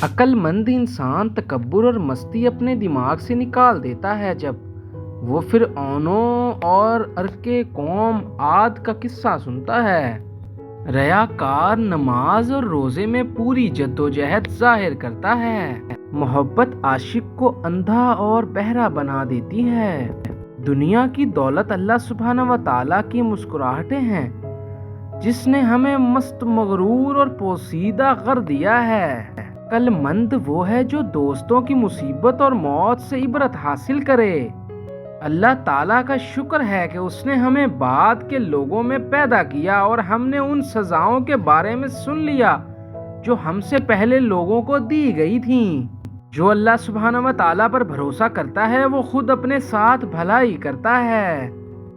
عقل مند انسان تکبر اور مستی اپنے دماغ سے نکال دیتا ہے جب وہ فرعونوں اور ارک قوم عاد کا قصہ سنتا ہے۔ ریاکار نماز اور روزے میں پوری جدوجہد ظاہر کرتا ہے۔ محبت عاشق کو اندھا اور بہرا بنا دیتی ہے۔ دنیا کی دولت اللہ سبحانہ و تعالیٰ کی مسکراہٹیں ہیں جس نے ہمیں مست مغرور اور پوشیدہ کر دیا ہے۔ عقل مند وہ ہے جو دوستوں کی مصیبت اور موت سے عبرت حاصل کرے۔ اللہ تعالیٰ کا شکر ہے کہ اس نے ہمیں بعد کے لوگوں میں پیدا کیا اور ہم نے ان سزاؤں کے بارے میں سن لیا جو ہم سے پہلے لوگوں کو دی گئی تھیں۔ جو اللہ سبحانہ و تعالیٰ پر بھروسہ کرتا ہے وہ خود اپنے ساتھ بھلائی کرتا ہے۔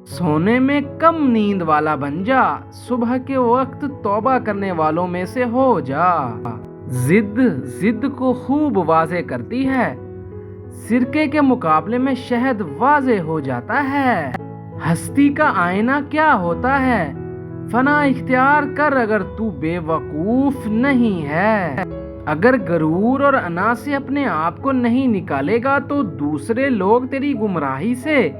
سونے میں کم نیند والا بن جا، صبح کے وقت توبہ کرنے والوں میں سے ہو جا۔ ضد کو خوب واضح کرتی ہے، سرکے کے مقابلے میں شہد واضح ہو جاتا ہے۔ ہستی کا آئینہ کیا ہوتا ہے؟ فنا اختیار کر اگر تو بے وقوف نہیں ہے۔ اگر غرور اور انا سے اپنے آپ کو نہیں نکالے گا تو دوسرے لوگ تیری گمراہی سے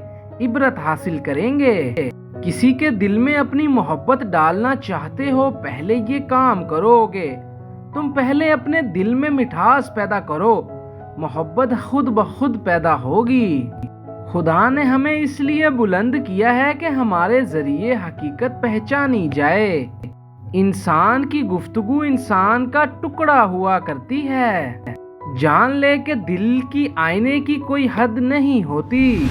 عبرت حاصل کریں گے۔ کسی کے دل میں اپنی محبت ڈالنا چاہتے ہو پہلے یہ کام کرو گے۔ تم پہلے اپنے دل میں مٹھاس پیدا کرو، محبت خود بخود پیدا ہوگی۔ خدا نے ہمیں اس لیے بلند کیا ہے کہ ہمارے ذریعے حقیقت پہچانی جائے۔ انسان کی گفتگو انسان کا ٹکڑا ہوا کرتی ہے۔ جان لے کہ دل کی آئینے کی کوئی حد نہیں ہوتی۔